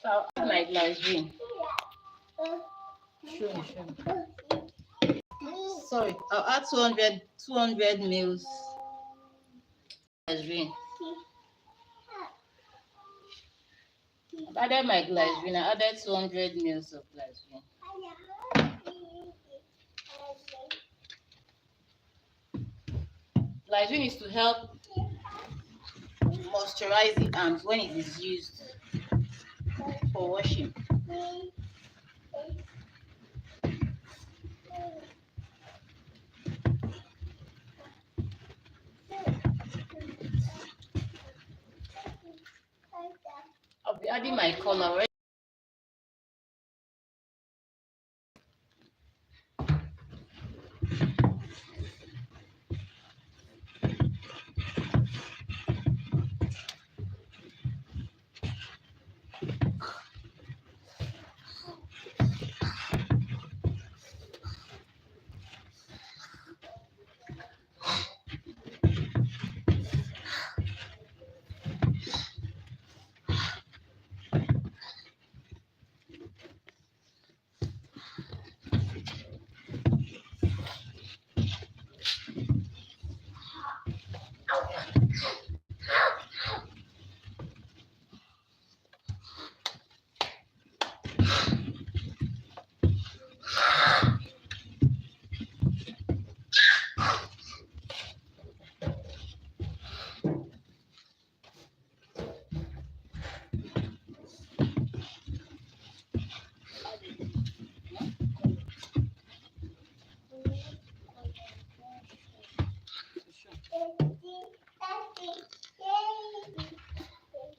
So I'll add my glycerine. Show me. Sorry, I'll add 200 mils glycerine. I've added my glycerine. I added 200 mils of glycerine. Glycerine is to help moisturize the arms when it is used for washing. I'll be adding my color, right?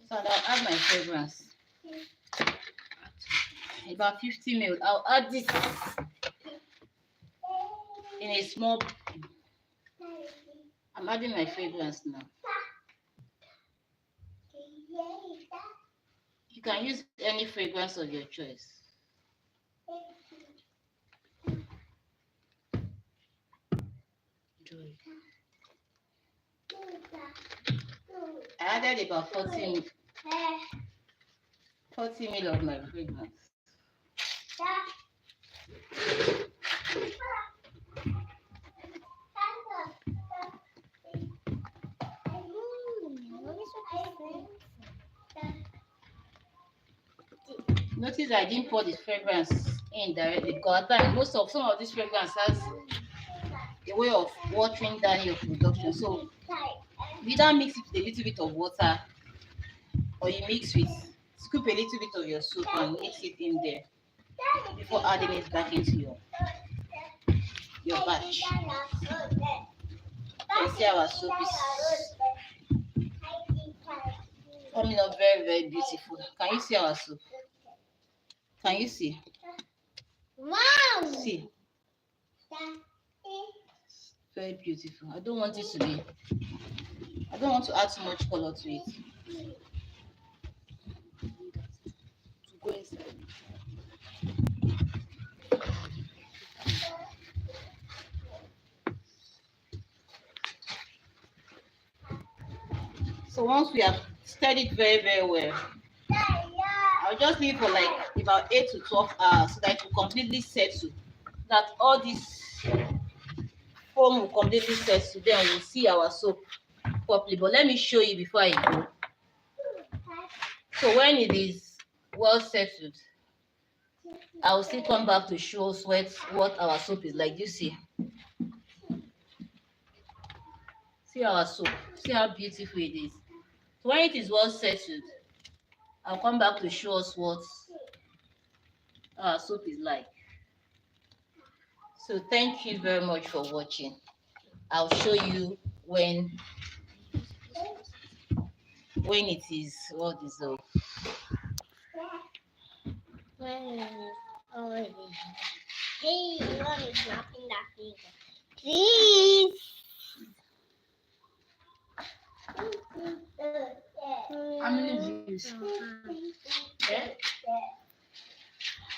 So I'll add my fragrance. About 50 ml. I'll add this in a small. I'm adding my fragrance now. You can use any fragrance of your choice. I added about 40 ml of my fragrance. Notice I didn't pour the fragrance in directly because at times some of this fragrance has a way of watering down your production. So you either mix it with a little bit of water or you scoop a little bit of your soap and mix it in there before adding it back into your batch. You can see our soap is coming up very, very beautiful. Can you see our soap? Can you see? Wow! See? Very beautiful. I don't want to add too much color to it. To go inside. So once we have stirred it very, very well, I'll just leave for like about 8 to 12 hours so that it will completely settle. That all this foam will completely settle. Then we'll see our soap properly. But let me show you before I go. So when it is well settled, I will still come back to show us what our soap is like. You see? See our soap. See how beautiful it is. So when it is well settled, I'll come back to show us what our soap is like. So thank you very much for watching. I'll show you when it is well dissolved. Hey, what is knocking that finger? Please. How many views? Yeah?